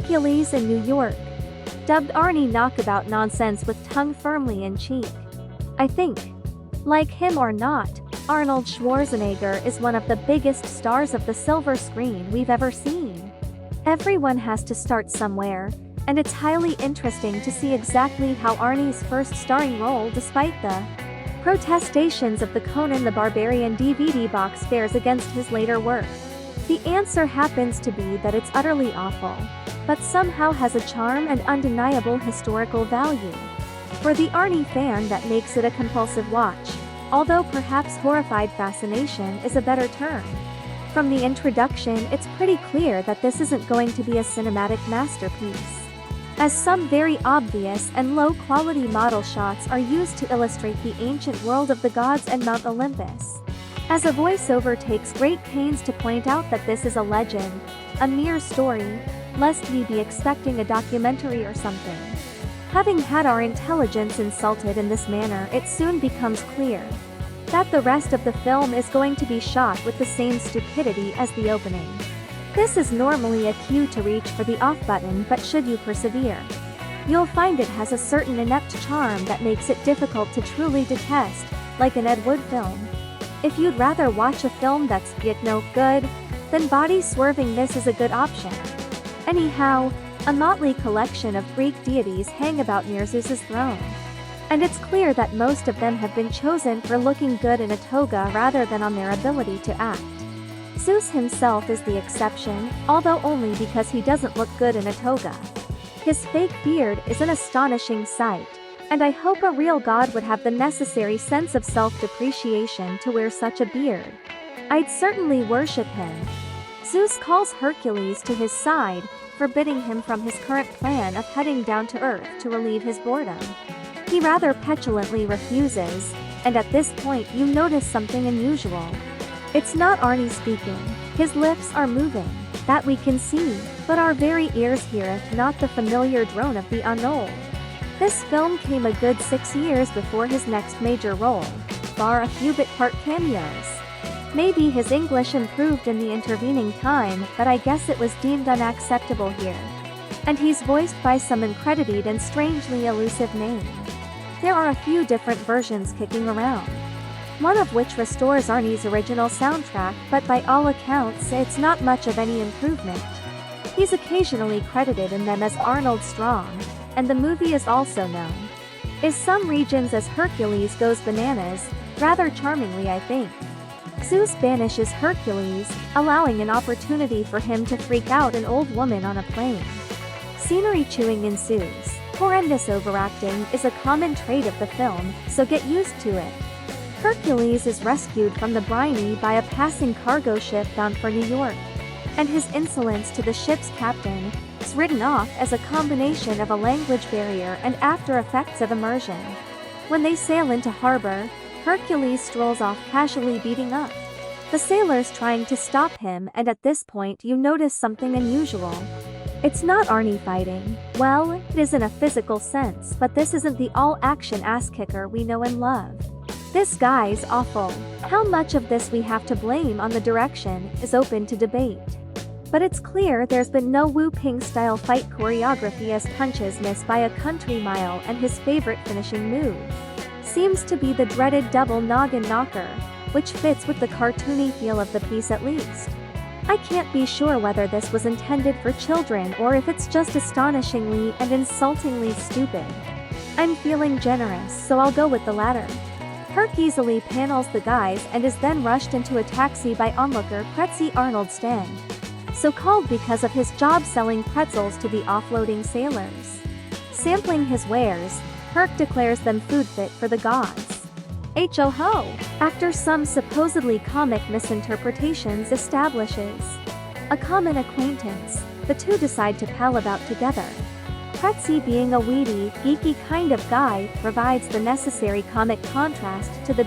Hercules in New York. Dubbed Arnie knockabout nonsense with tongue firmly in cheek. I think, like him or not, Arnold Schwarzenegger is one of the biggest stars of the silver screen we've ever seen. Everyone has to start somewhere, and it's highly interesting to see exactly how Arnie's first starring role, despite the protestations of the Conan the Barbarian DVD box, fares against his later work. The answer happens to be that it's utterly awful, but somehow has a charm and undeniable historical value. For the Arnie fan, that makes it a compulsive watch, although perhaps horrified fascination is a better term. From the introduction, it's pretty clear that this isn't going to be a cinematic masterpiece, as some very obvious and low-quality model shots are used to illustrate the ancient world of the gods and Mount Olympus. As a voiceover takes great pains to point out that this is a legend, a mere story, lest we be expecting a documentary or something. Having had our intelligence insulted in this manner, it soon becomes clear that the rest of the film is going to be shot with the same stupidity as the opening. This is normally a cue to reach for the off button, but should you persevere, you'll find it has a certain inept charm that makes it difficult to truly detest, like an Ed Wood film. If you'd rather watch a film that's yet no good, then body-swerving this is a good option. Anyhow, a motley collection of Greek deities hang about near Zeus's throne, and it's clear that most of them have been chosen for looking good in a toga rather than on their ability to act. Zeus himself is the exception, although only because he doesn't look good in a toga. His fake beard is an astonishing sight, and I hope a real god would have the necessary sense of self-depreciation to wear such a beard. I'd certainly worship him. Zeus calls Hercules to his side, forbidding him from his current plan of heading down to Earth to relieve his boredom. He rather petulantly refuses, and at this point you notice something unusual. It's not Arnie speaking. His lips are moving, that we can see, but our very ears heareth not the familiar drone of the unknown. This film came a good 6 years before his next major role, bar a few bit-part cameos. Maybe his English improved in the intervening time, but I guess it was deemed unacceptable here. And he's voiced by some uncredited and strangely elusive name. There are a few different versions kicking around, one of which restores Arnie's original soundtrack, but by all accounts it's not much of any improvement. He's occasionally credited in them as Arnold Strong, and the movie is also known in some regions as Hercules Goes Bananas, rather charmingly I think. Zeus banishes Hercules, allowing an opportunity for him to freak out an old woman on a plane. Scenery chewing ensues. Horrendous overacting is a common trait of the film, so get used to it. Hercules is rescued from the briny by a passing cargo ship bound for New York, and his insolence to the ship's captain is written off as a combination of a language barrier and after effects of immersion. When they sail into harbor, Hercules strolls off casually beating up the sailors trying to stop him, and at this point you notice something unusual. It's not Arnie fighting. Well, it is in a physical sense, but this isn't the all-action ass-kicker we know and love. This guy's awful. How much of this we have to blame on the direction is open to debate. But it's clear there's been no Wu Ping-style fight choreography, as punches miss by a country mile, and his favorite finishing move seems to be the dreaded double noggin knocker, which fits with the cartoony feel of the piece at least. I can't be sure whether this was intended for children or if it's just astonishingly and insultingly stupid. I'm feeling generous, so I'll go with the latter. Herc easily panels the guys and is then rushed into a taxi by onlooker Pretzi Arnold Stang, so called because of his job selling pretzels to the offloading sailors. Sampling his wares, Herc declares them food fit for the gods. Ho! After some supposedly comic misinterpretations establishes a common acquaintance, the two decide to pal about together. Pretzi, being a weedy, geeky kind of guy, provides the necessary comic contrast to the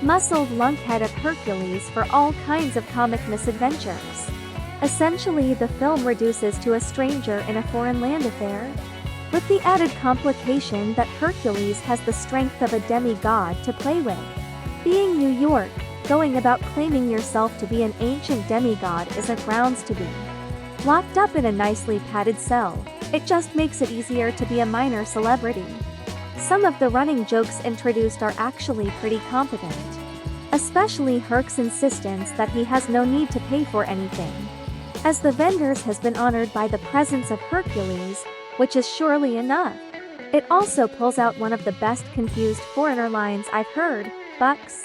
muscled lunkhead of Hercules for all kinds of comic misadventures. Essentially, the film reduces to a stranger in a foreign land affair, with the added complication that Hercules has the strength of a demigod to play with. Being New York, going about claiming yourself to be an ancient demigod isn't grounds to be Locked up in a nicely padded cell, it just makes it easier to be a minor celebrity. Some of the running jokes introduced are actually pretty competent. Especially Herc's insistence that he has no need to pay for anything, as the vendors has been honored by the presence of Hercules, which is surely enough. It also pulls out one of the best confused foreigner lines I've heard, "Bucks?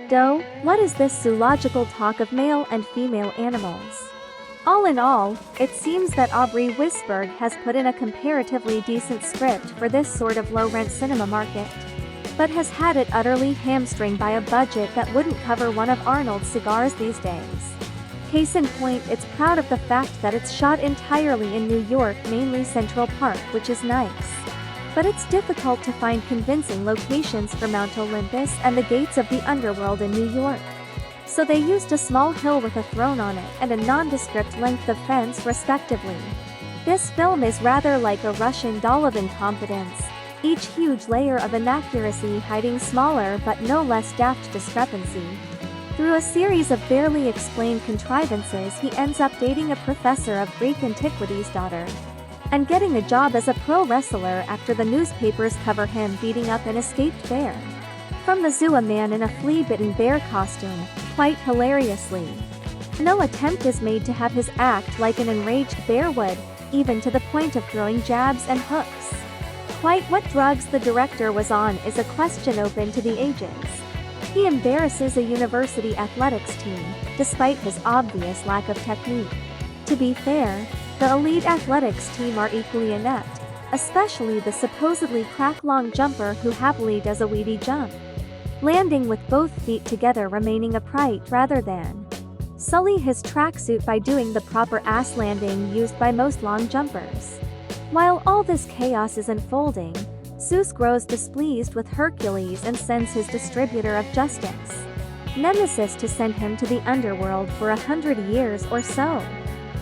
Doe? What is this zoological talk of male and female animals?" All in all, it seems that Aubrey Wisberg has put in a comparatively decent script for this sort of low-rent cinema market, but has had it utterly hamstringed by a budget that wouldn't cover one of Arnold's cigars these days. Case in point, it's proud of the fact that it's shot entirely in New York, mainly Central Park, which is nice. But it's difficult to find convincing locations for Mount Olympus and the gates of the underworld in New York. So they used a small hill with a throne on it and a nondescript length of fence respectively. This film is rather like a Russian doll of incompetence, each huge layer of inaccuracy hiding smaller but no less daft discrepancy. Through a series of barely explained contrivances, he ends up dating a professor of Greek antiquities' daughter, and getting a job as a pro wrestler after the newspapers cover him beating up an escaped bear. From the zoo, a man in a flea-bitten bear costume, quite hilariously. No attempt is made to have his act like an enraged bear would, even to the point of throwing jabs and hooks. Quite what drugs the director was on is a question open to the ages. He embarrasses a university athletics team, despite his obvious lack of technique. To be fair, the elite athletics team are equally inept, especially the supposedly crack-long jumper who happily does a weedy jump, landing with both feet together, remaining upright rather than sully his tracksuit by doing the proper ass landing used by most long jumpers. While all this chaos is unfolding, Zeus grows displeased with Hercules and sends his distributor of justice, Nemesis, to send him to the underworld for 100 years or so.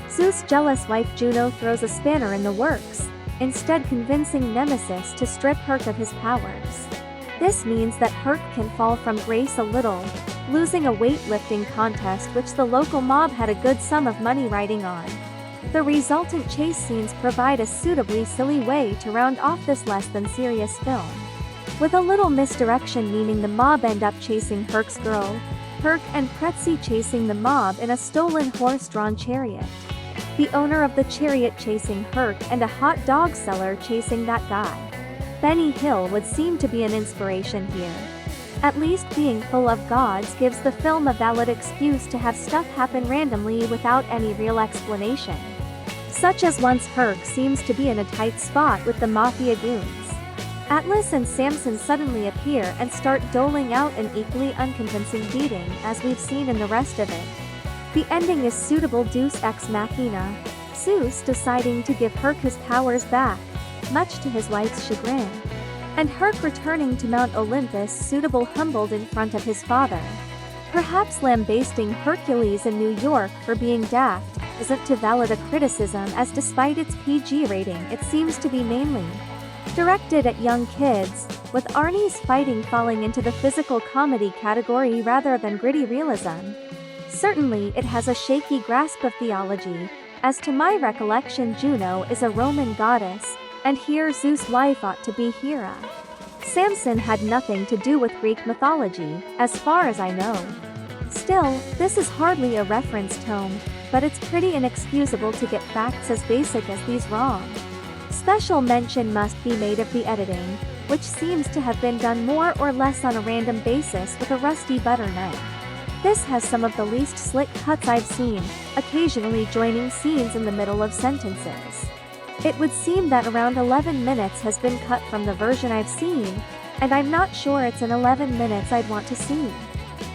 Zeus' jealous wife Juno throws a spanner in the works, instead convincing Nemesis to strip Herc of his powers. This means that Herc can fall from grace a little, losing a weightlifting contest which the local mob had a good sum of money riding on. The resultant chase scenes provide a suitably silly way to round off this less than serious film, with a little misdirection meaning the mob end up chasing Herc's girl, Herc and Pretzi chasing the mob in a stolen horse-drawn chariot, the owner of the chariot chasing Herc, and a hot dog seller chasing that guy. Benny Hill would seem to be an inspiration here. At least being full of gods gives the film a valid excuse to have stuff happen randomly without any real explanation. Such as once Herc seems to be in a tight spot with the mafia goons, Atlas and Samson suddenly appear and start doling out an equally unconvincing beating, as we've seen in the rest of it. The ending is suitable deus ex machina, Zeus deciding to give Herc his powers back, much to his wife's chagrin, and Herc returning to Mount Olympus suitable humbled in front of his father. Perhaps lambasting Hercules in New York for being daft isn't too valid a criticism, as despite its PG rating it seems to be mainly directed at young kids, with Arnie's fighting falling into the physical comedy category rather than gritty realism. Certainly it has a shaky grasp of theology, as to my recollection Juno is a Roman goddess, and here Zeus' wife ought to be Hera. Samson had nothing to do with Greek mythology, as far as I know. Still, this is hardly a reference tome, but it's pretty inexcusable to get facts as basic as these wrong. Special mention must be made of the editing, which seems to have been done more or less on a random basis with a rusty butter knife. This has some of the least slick cuts I've seen, occasionally joining scenes in the middle of sentences. It would seem that around 11 minutes has been cut from the version I've seen, and I'm not sure it's in 11 minutes I'd want to see.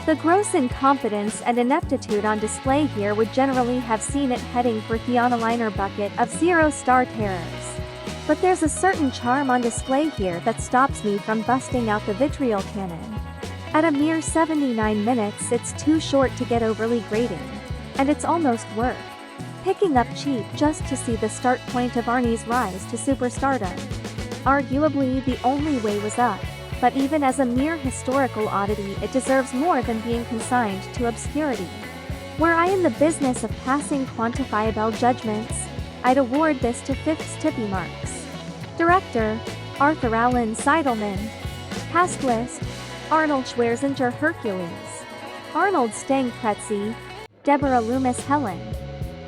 The gross incompetence and ineptitude on display here would generally have seen it heading for the on-a-liner bucket of 0-star terrors. But there's a certain charm on display here that stops me from busting out the vitriol cannon. At a mere 79 minutes it's too short to get overly grating, and it's almost worth picking up cheap just to see the start point of Arnie's rise to superstardom. Arguably the only way was up, but even as a mere historical oddity it deserves more than being consigned to obscurity. Were I in the business of passing quantifiable judgments, I'd award this to fifths tippy marks. Director, Arthur Allen Seidelman. Cast list, Arnold Schwarzenegger Hercules. Arnold Stang Kretzy. Deborah Loomis Helen.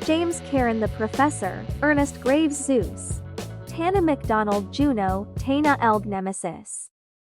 James Karen the Professor, Ernest Graves Zeus. Tana McDonald Juno, Tana Elg Nemesis.